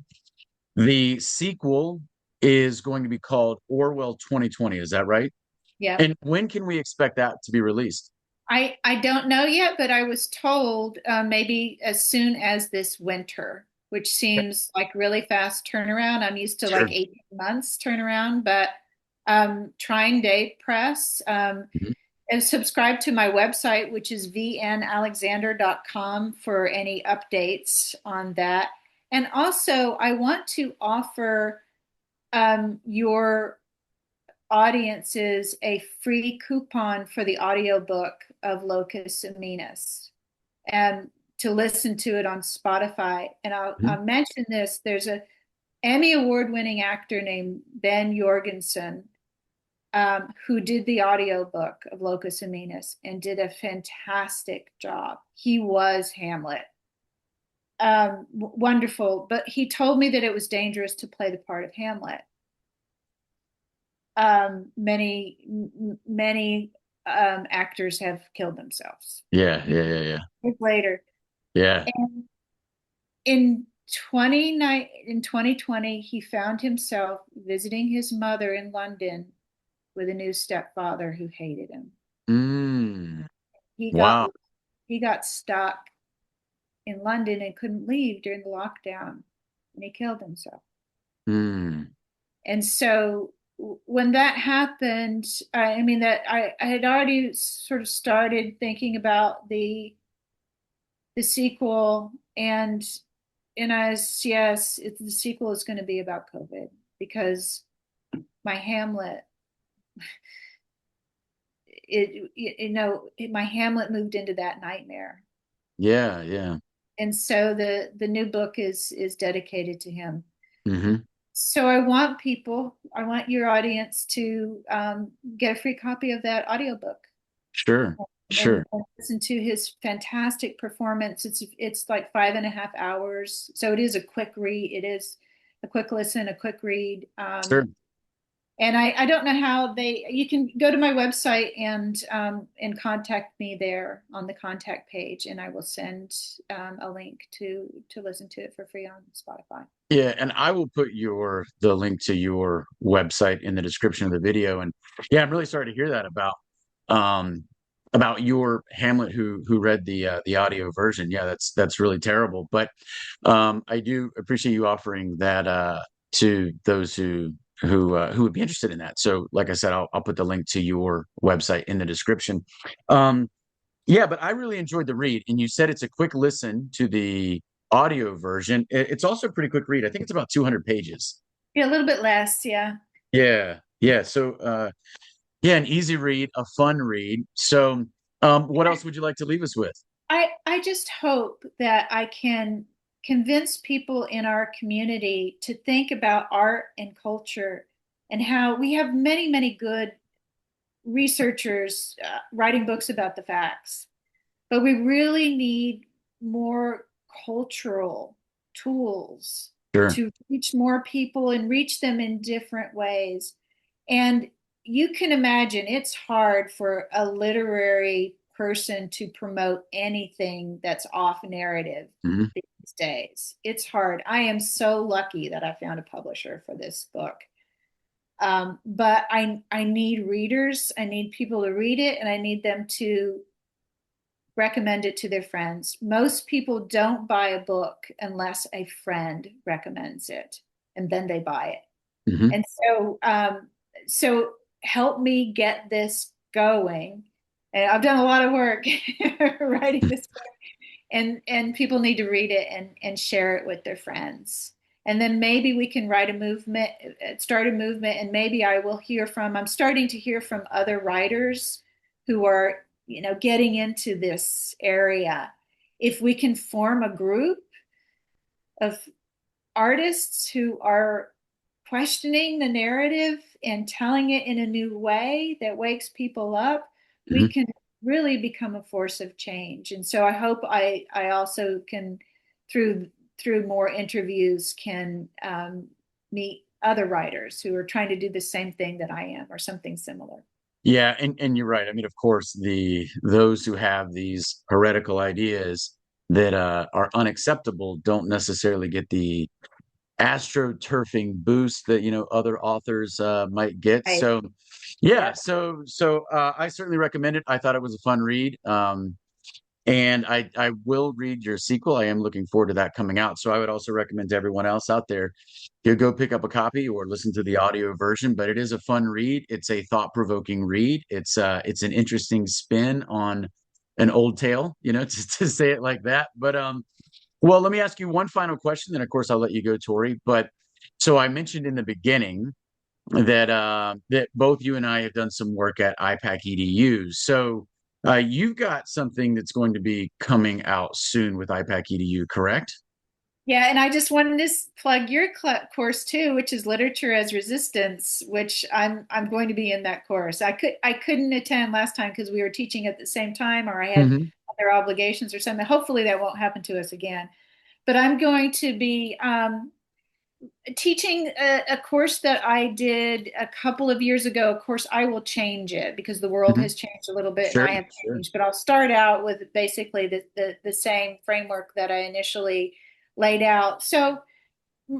The sequel is going to be called Orwell 2020. Is that right?
Yeah.
And when can we expect that to be released?
I don't know yet, but I was told maybe as soon as this winter, which seems like really fast turnaround. I'm used to like
Sure.
18 months turnaround, but trying Day Press.
Mhm.
And subscribe to my website, which is vnalexander.com for any updates on that. And also, I want to offer your audiences a free coupon for the audiobook of Locus Amoenus and to listen to it on Spotify. And
Mhm.
I'll mention this. There's a Emmy award winning actor named Ben Jorgensen who did the audiobook of Locus Amoenus and did a fantastic job. He was Hamlet. Wonderful. But he told me that it was dangerous to play the part of Hamlet. Many actors have killed themselves
Yeah, yeah, yeah, yeah.
later.
Yeah.
And in 2020, he found himself visiting his mother in London with a new stepfather who hated him.
Mm,
He got
wow.
he got stuck in London and couldn't leave during the lockdown, and he killed himself.
Mm,
And so when that happened, I mean that I had already sort of started thinking about the sequel, and as yes, the sequel is going to be about COVID because my Hamlet, my Hamlet moved into that nightmare,
yeah, yeah.
and so the new book is dedicated to him.
Hmm.
So I want your audience to get a free copy of that audiobook
Sure, sure.
and listen to his fantastic performance. It's like 5.5 hours, so it is a quick read. It is a quick listen, a quick read.
Sure.
And I don't know how you can go to my website and contact me there on the contact page, and I will send a link to listen to it for free on Spotify.
Yeah, and I will put the link to your website in the description of the video. And yeah, I'm really sorry to hear that um about your Hamlet who read the audio version. Yeah, that's really terrible. But I do appreciate you offering that to those who would be interested in that. So like I said, I'll put the link to your website in the description. Um Yeah, but I really enjoyed the read, and you said it's a quick listen to the audio version. It's also a pretty quick read. I think it's about 200 pages.
Yeah, a little bit less, yeah.
Yeah, yeah. So, yeah, an easy read, a fun read. So, what else would you like to leave us with?
I just hope that I can convince people in our community to think about art and culture and how we have many good researchers writing books about the facts, but we really need more cultural tools
Sure.
to reach more people and reach them in different ways. And you can imagine it's hard for a literary person to promote anything that's off narrative
Hmm.
these days. It's hard. I am so lucky that I found a publisher for this book. But I need readers. I need people to read it, and I need them to recommend it to their friends. Most people don't buy a book unless a friend recommends it, and then they buy it.
Hmm.
And so help me get this going. And I've done a lot of work writing this book, and people need to read it and share it with their friends. And then maybe we can write a movement, start a movement, and maybe I will hear from. I'm starting to hear from other writers who are, getting into this area. If we can form a group of artists who are questioning the narrative and telling it in a new way that wakes people up, we
Hmm.
can really become a force of change. And so I hope I also can, through more interviews, can meet other writers who are trying to do the same thing that I am or something similar.
Yeah, and you're right. I mean, of course, those who have these heretical ideas that are unacceptable don't necessarily get the astroturfing boost that other authors might get.
Right.
So, yeah,
Yep.
so I certainly recommend it. I thought it was a fun read. And I will read your sequel. I am looking forward to that coming out. So I would also recommend to everyone else out there, you go pick up a copy or listen to the audio version. But it is a fun read. It's a thought-provoking read. It's an interesting spin on an old tale, to say it like that. But well, let me ask you one final question, then of course I'll let you go, Tori. But so I mentioned in the beginning that both you and I have done some work at IPAK-EDU. So you've got something that's going to be coming out soon with IPAK-EDU, correct?
Yeah, and I just wanted to plug your course too, which is Literature as Resistance, which I'm going to be in that course. I couldn't attend last time because we were teaching at the same time, or I had
Hmm.
other obligations or something. Hopefully that won't happen to us again. But I'm going to be teaching a course that I did a couple of years ago. Of course, I will change it because the world
Hmm.
has changed a little bit and
Sure,
I have
sure.
changed. But I'll start out with basically the same framework that I initially laid out. So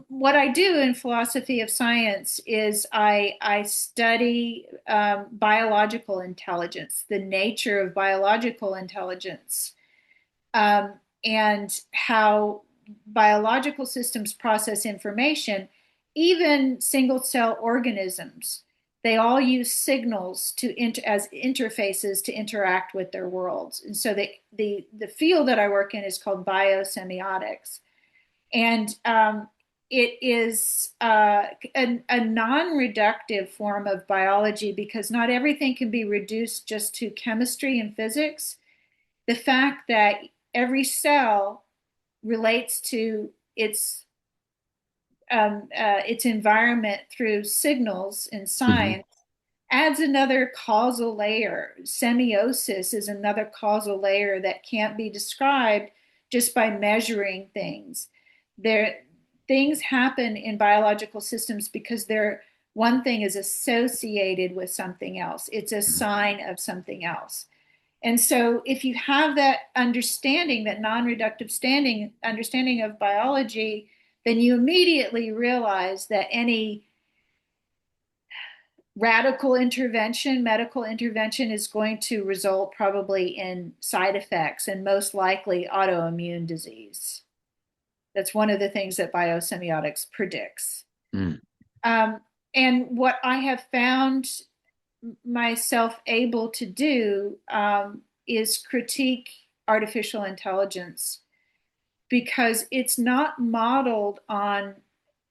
what I do in philosophy of science is I study biological intelligence, the nature of biological intelligence, um, and how biological systems process information. Even single cell organisms, they all use signals as interfaces to interact with their worlds. And so the field that I work in is called biosemiotics, and it is a non-reductive form of biology because not everything can be reduced just to chemistry and physics. The fact that every cell relates to its environment through signals and
Hmm.
signs adds another causal layer. Semiosis is another causal layer that can't be described just by measuring things. There, things happen in biological systems because one thing is associated with something else. It's a sign of something else. And so, if you have that understanding, that non-reductive understanding of biology, then you immediately realize that any radical intervention, medical intervention, is going to result probably in side effects and most likely autoimmune disease. That's one of the things that biosemiotics predicts.
Mm.
Um, and what I have found myself able to do is critique artificial intelligence because it's not modeled on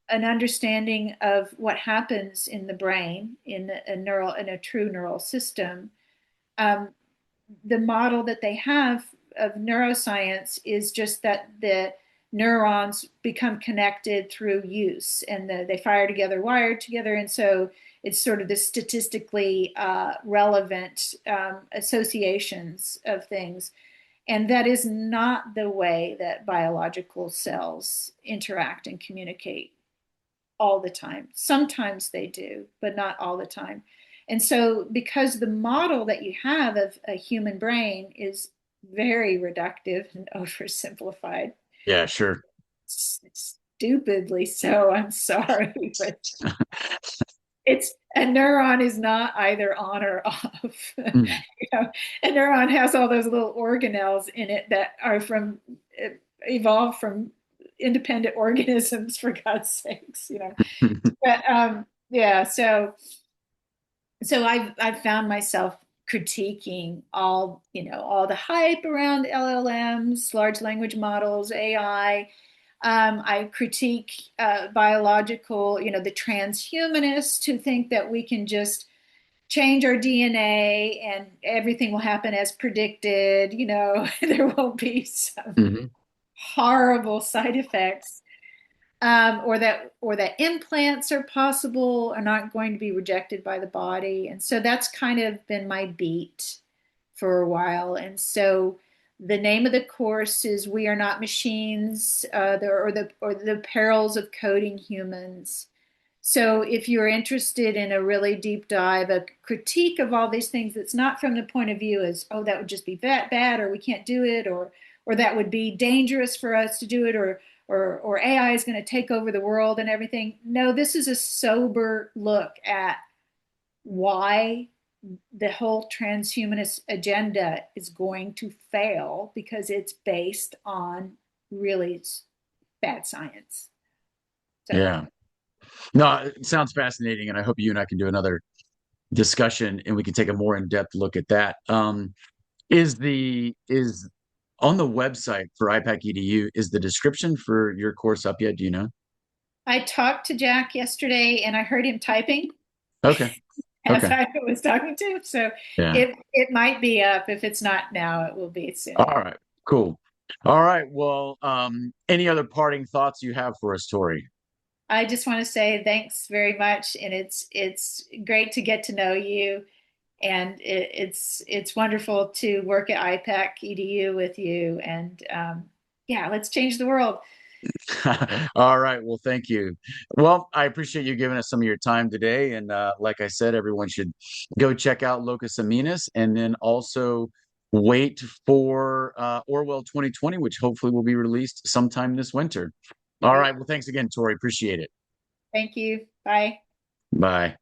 an understanding of what happens in the brain in a true neural system. Um, the model that they have of neuroscience is just that the neurons become connected through use and they fire together, wired together, and so it's sort of the statistically relevant associations of things. And that is not the way that biological cells interact and communicate all the time. Sometimes they do, but not all the time. And so, because the model that you have of a human brain is very reductive and oversimplified,
Yeah, sure.
stupidly so, I'm sorry, but it's a neuron is not either on or off.
Mm.
A neuron has all those little organelles in it that are from evolved from independent organisms, for God's sakes. But yeah, so I've found myself critiquing all the hype around LLMs, large language models, AI. I critique biological, the transhumanists who think that we can just change our DNA and everything will happen as predicted. There won't be some
Mhm.
horrible side effects, or that implants are possible, are not going to be rejected by the body. And so that's kind of been my beat for a while. And so the name of the course is "We Are Not Machines," or the perils of coding humans. So if you're interested in a really deep dive, a critique of all these things, that's not from the point of view as, oh, that would just be bad, or we can't do it, or that would be dangerous for us to do it, or AI is going to take over the world and everything. No, this is a sober look at why the whole transhumanist agenda is going to fail, because it's based on really bad science. So
Yeah. No, it sounds fascinating, and I hope you and I can do another discussion and we can take a more in-depth look at that. Is on the website for IPAK-EDU, is the description for your course up yet? Do you know?
I talked to Jack yesterday and I heard him typing
Okay.
as
Okay.
I was talking to him. So
Yeah.
it might be up. If it's not now, it will be
All
soon.
right. Cool. All right. Well, any other parting thoughts you have for us, Tori?
I just want to say thanks very much, and it's great to get to know you, and it's wonderful to work at IPAC EDU with you, and yeah, let's change the world.
All right. Well, thank you. Well, I appreciate you giving us some of your time today. And like I said, everyone should go check out Locus Amoenus and then also wait for Orwell 2020, which hopefully will be released sometime this winter. All
Great.
right. Well, thanks again, Tori. Appreciate it.
Thank you. Bye.
Bye.